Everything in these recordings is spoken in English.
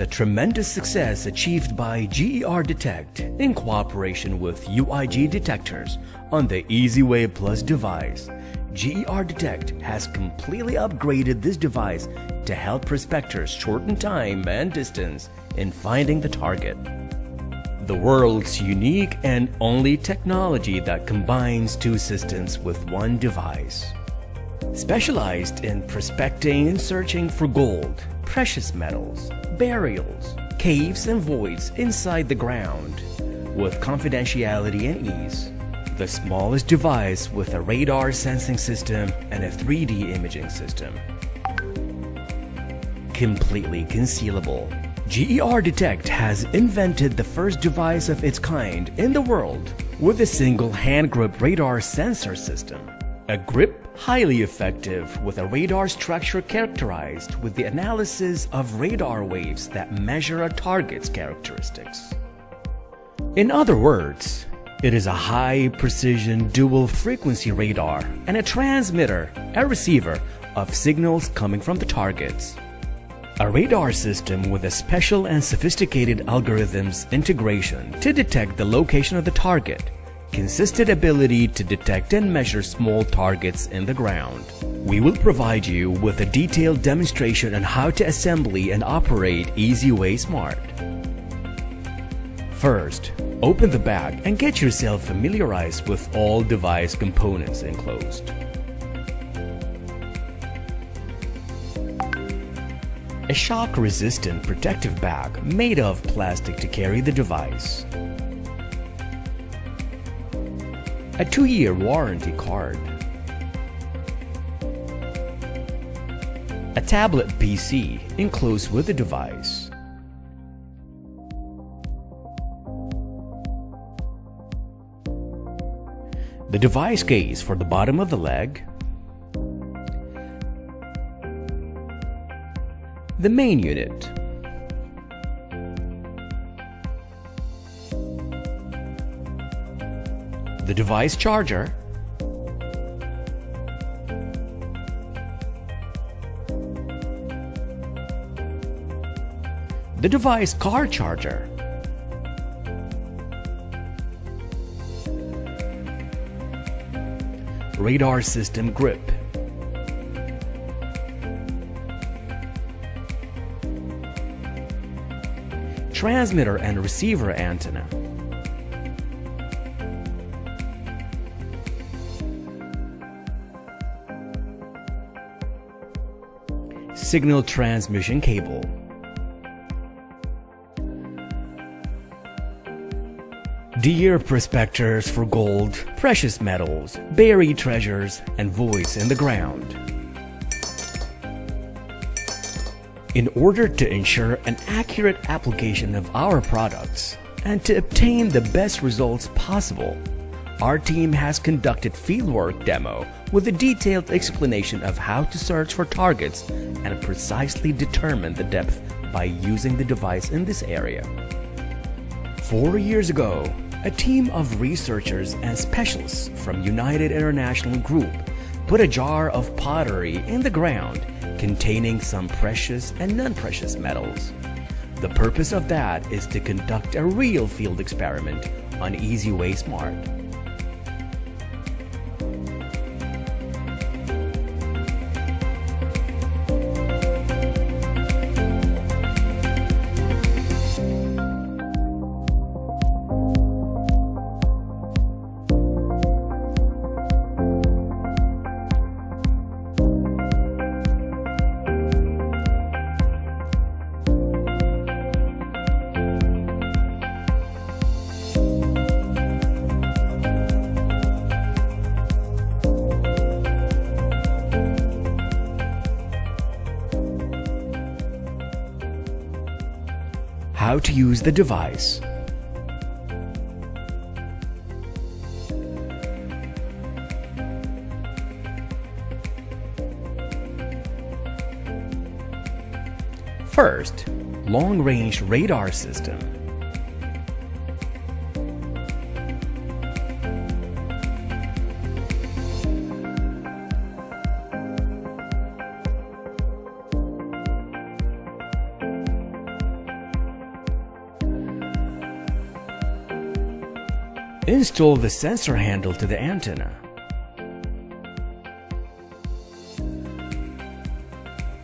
the tremendous success achieved by GER Detect in cooperation with UIG detectors on the EasyWay Plus device. GER Detect has completely upgraded this device to help prospectors shorten time and distance in finding the target. The world's unique and only technology that combines two systems with one device. Specialized in prospecting and searching for gold, precious metals, burials, caves and voids inside the ground, with confidentiality and ease. The smallest device with a radar sensing system and a 3D imaging system. Completely concealable. GER Detect has invented the first device of its kind in the world with a single hand grip radar sensor system. A grip highly effective with a radar structure characterized with the analysis of radar waves that measure a target's characteristics. In other words, it is a high-precision dual-frequency radar and a transmitter, a receiver, of signals coming from the targets. A radar system with a special and sophisticated algorithms integration to detect the location of the target, consistent ability to detect and measure small targets in the ground. We will provide you with a detailed demonstration on how to assemble and operate EasyWay Smart. First, open the bag and get yourself familiarized with all device components enclosed. A shock-resistant protective bag made of plastic to carry the device. A 2-year warranty card. A tablet PC enclosed with the device. The device case for the bottom of the leg. The main unit. The device charger. The device car charger. Radar system grip. Transmitter and receiver antenna. Signal transmission cable. Dear prospectors for gold, precious metals, buried treasures, and voids in the ground. In order to ensure an accurate application of our products and to obtain the best results possible, our team has conducted fieldwork demo with a detailed explanation of how to search for targets and precisely determine the depth by using the device in this area. 4 years ago, a team of researchers and specialists from United International Group put a jar of pottery in the ground containing some precious and non-precious metals. The purpose of that is to conduct a real field experiment on EasyWay Smart. How to use the device. First, long-range radar system. Install the sensor handle to the antenna.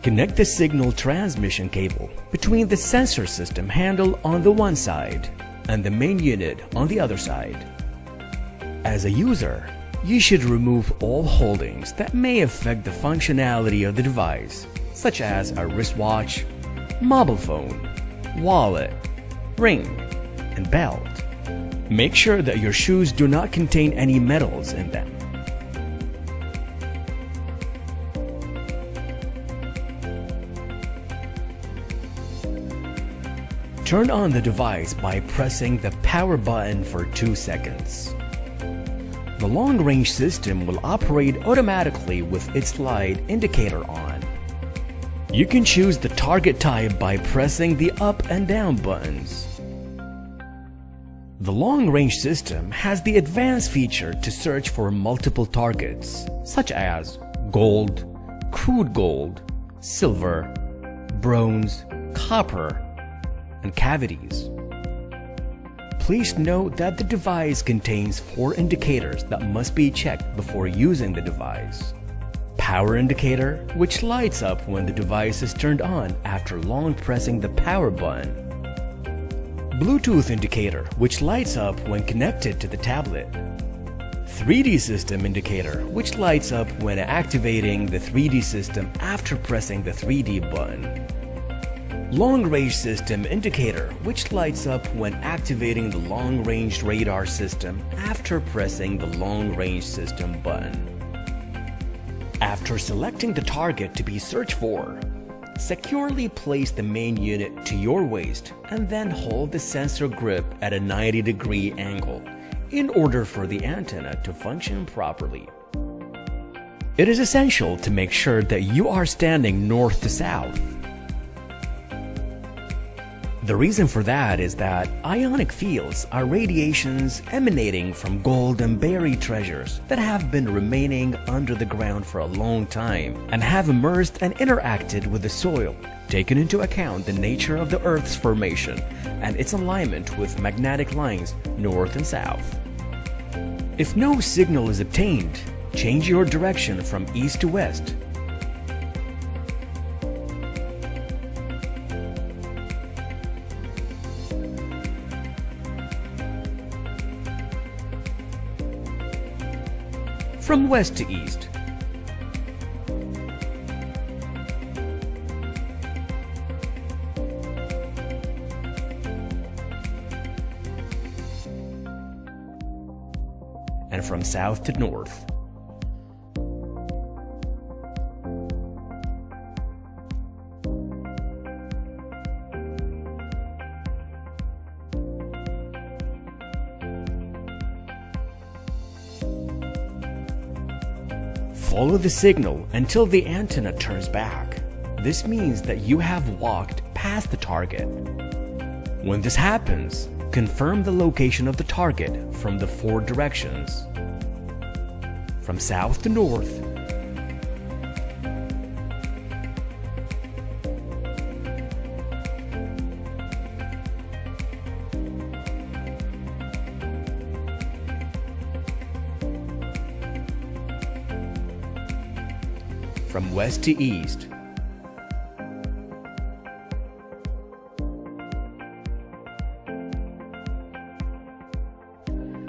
Connect the signal transmission cable between the sensor system handle on the one side and the main unit on the other side. As a user, you should remove all holdings that may affect the functionality of the device, such as a wristwatch, mobile phone, wallet, ring, and belt. Make sure that your shoes do not contain any metals in them. Turn on the device by pressing the power button for 2 seconds. The long-range system will operate automatically with its light indicator on. You can choose the target type by pressing the up and down buttons. The long-range system has the advanced feature to search for multiple targets, such as gold, crude gold, silver, bronze, copper, and cavities. Please note that the device contains 4 indicators that must be checked before using the device. Power indicator, which lights up when the device is turned on after long pressing the power button. Bluetooth indicator, which lights up when connected to the tablet. 3D system indicator, which lights up when activating the 3D system after pressing the 3D button. Long-range system indicator, which lights up when activating the long-range radar system after pressing the long-range system button. After selecting the target to be searched for, securely place the main unit to your waist and then hold the sensor grip at a 90-degree angle in order for the antenna to function properly. It is essential to make sure that you are standing north to south. The reason for that is that ionic fields are radiations emanating from gold and buried treasures that have been remaining under the ground for a long time and have immersed and interacted with the soil, taking into account the nature of the Earth's formation and its alignment with magnetic lines north and south. If no signal is obtained, change your direction from east to west. From west to east. And from south to north. Follow the signal until the antenna turns back. This means that you have walked past the target. When this happens, confirm the location of the target from the 4 directions. From south to north, from west to east,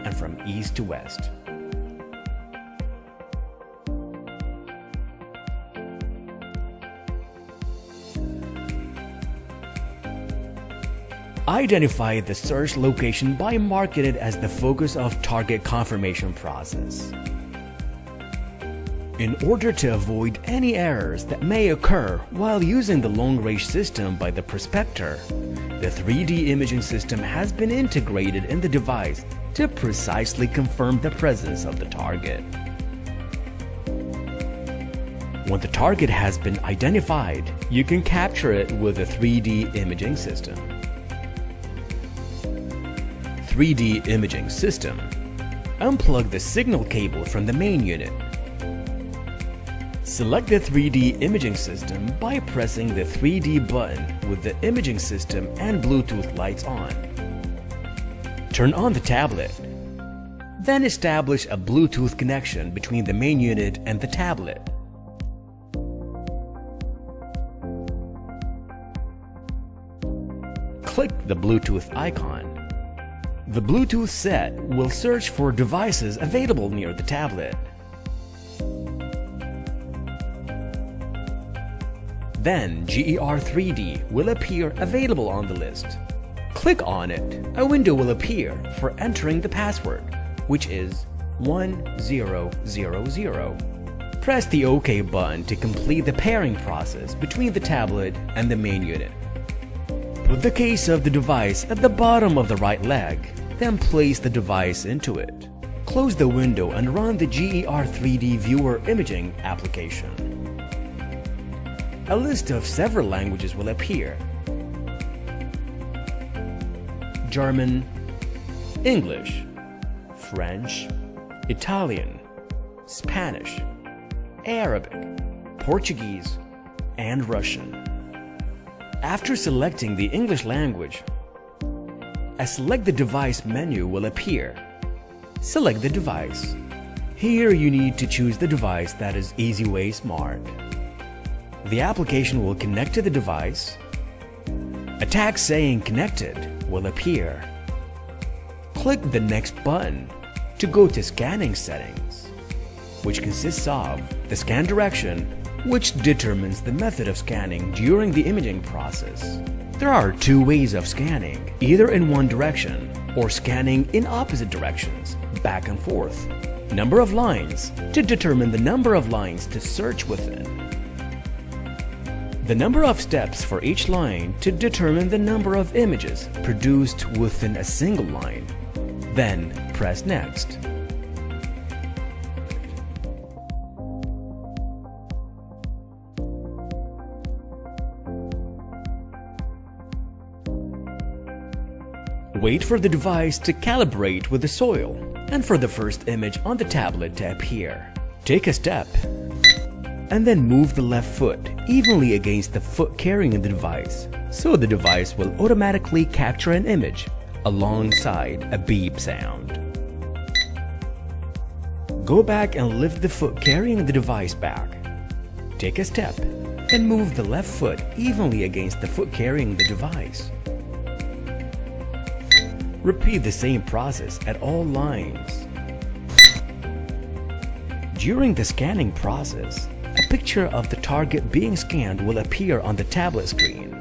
and from east to west. Identify the search location by marking it as the focus of target confirmation process. In order to avoid any errors that may occur while using the long-range system by the prospector, the 3D imaging system has been integrated in the device to precisely confirm the presence of the target. When the target has been identified, you can capture it with a 3D imaging system. 3D imaging system. Unplug the signal cable from the main unit. Select the 3D imaging system by pressing the 3D button with the imaging system and Bluetooth lights on. Turn on the tablet. Then establish a Bluetooth connection between the main unit and the tablet. Click the Bluetooth icon. The Bluetooth set will search for devices available near the tablet. Then GER 3D will appear available on the list. Click on it. A window will appear for entering the password, which is 1000. Press the OK button to complete the pairing process between the tablet and the main unit. Put the case of the device at the bottom of the right leg, then place the device into it. Close the window and run the GER 3D Viewer Imaging application. A list of several languages will appear: German, English, French, Italian, Spanish, Arabic, Portuguese, and Russian. After selecting the English language, a Select the Device menu will appear. Select the device. Here you need to choose the device that is EasyWay Smart. The application will connect to the device. A tag saying Connected will appear. Click the Next button to go to Scanning Settings, which consists of the scan direction, which determines the method of scanning during the imaging process. There are two ways of scanning, either in one direction or scanning in opposite directions, back and forth. Number of lines to determine the number of lines to search within. The number of steps for each line to determine the number of images produced within a single line. Then press Next. Wait for the device to calibrate with the soil and for the first image on the tablet to appear. Take a step and then move the left foot evenly against the foot carrying the device, so the device will automatically capture an image alongside a beep sound. Go back and lift the foot carrying the device back. Take a step and move the left foot evenly against the foot carrying the device. Repeat the same process at all lines. During the scanning process, a picture of the target being scanned will appear on the tablet screen.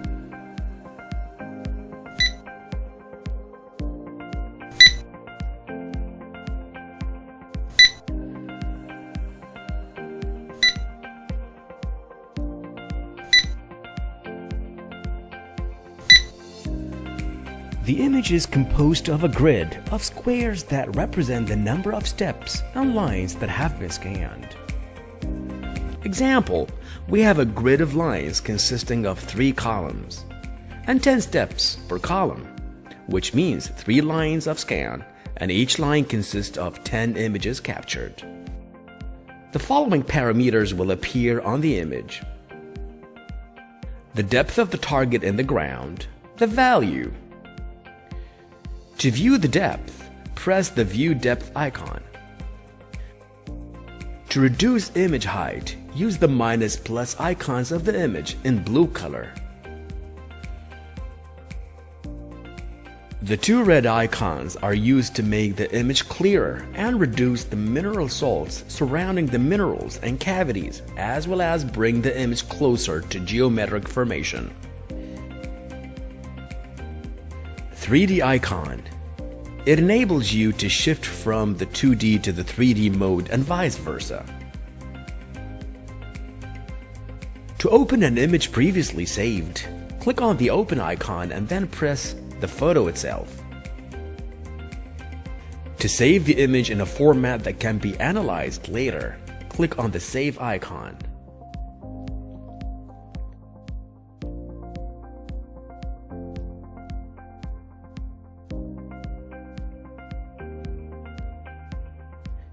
The image is composed of a grid of squares that represent the number of steps and lines that have been scanned. Example, we have a grid of lines consisting of 3 columns and 10 steps per column, which means 3 lines of scan, and each line consists of 10 images captured. The following parameters will appear on the image: the depth of the target in the ground, the value. To view the depth, press the View Depth icon. To reduce image height, use the minus plus icons of the image in blue color. The 2 red icons are used to make the image clearer and reduce the mineral salts surrounding the minerals and cavities, as well as bring the image closer to geometric formation. 3D icon. It enables you to shift from the 2D to the 3D mode and vice versa. To open an image previously saved, click on the Open icon and then press the photo itself. To save the image in a format that can be analyzed later, click on the Save icon.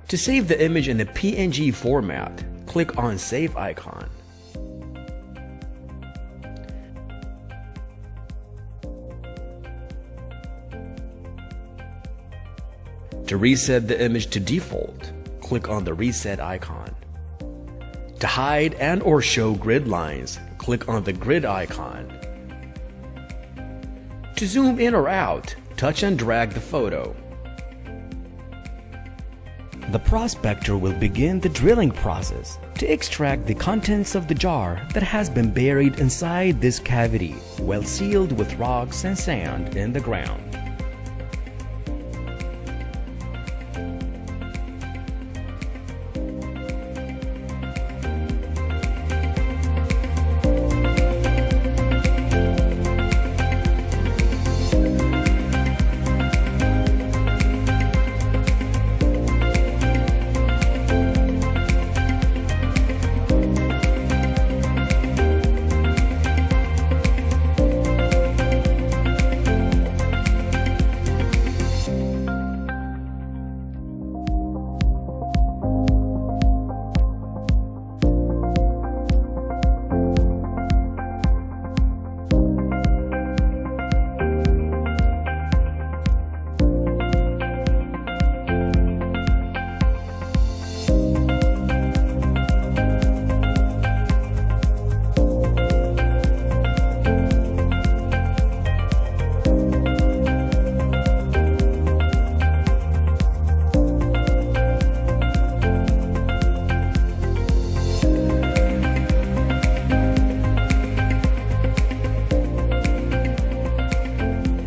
To save the image in a PNG format, click on Save icon. To reset the image to default, click on the reset icon. To hide and or show grid lines, click on the grid icon. To zoom in or out, touch and drag the photo. The prospector will begin the drilling process to extract the contents of the jar that has been buried inside this cavity, well sealed with rocks and sand in the ground.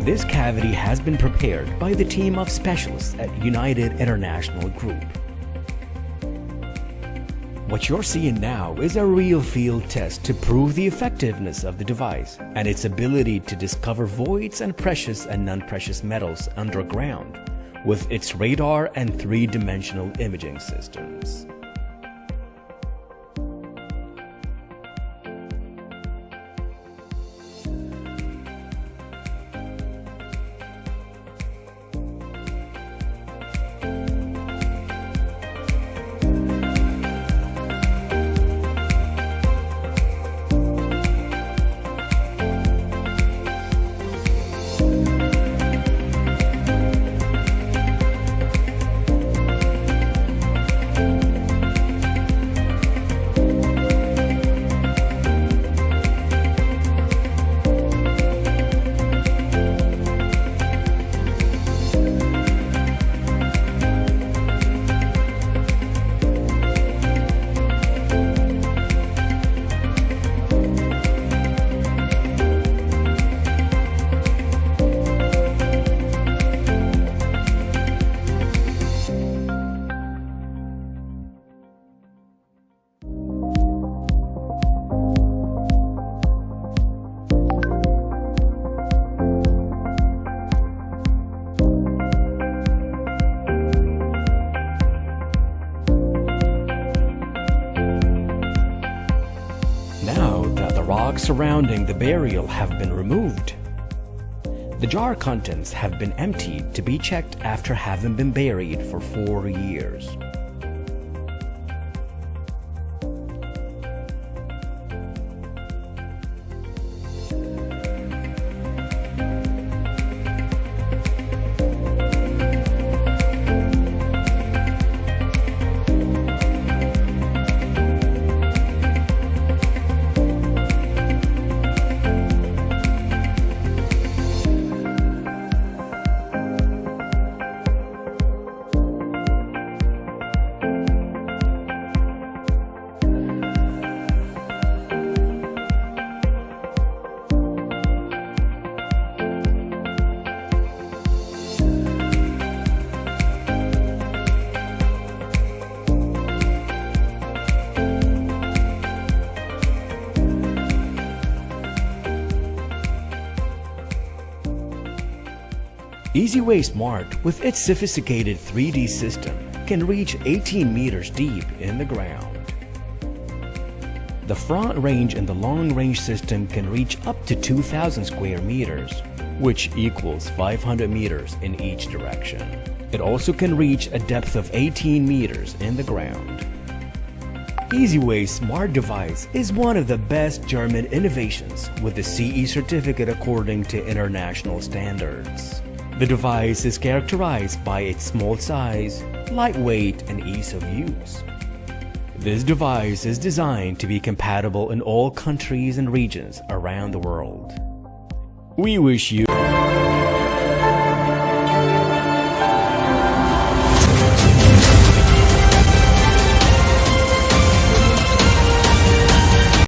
This cavity has been prepared by the team of specialists at United International Group. What you're seeing now is a real field test to prove the effectiveness of the device and its ability to discover voids and precious and non-precious metals underground with its radar and three-dimensional imaging systems. Rocks surrounding the burial have been removed. The jar contents have been emptied to be checked after having been buried for 4 years. EasyWay Smart, with its sophisticated 3D system, can reach 18 meters deep in the ground. The front range and the long range system can reach up to 2,000 square meters, which equals 500 meters in each direction. It also can reach a depth of 18 meters in the ground. EasyWay Smart device is one of the best German innovations with the CE certificate according to international standards. The device is characterized by its small size, lightweight, and ease of use. This device is designed to be compatible in all countries and regions around the world. We wish you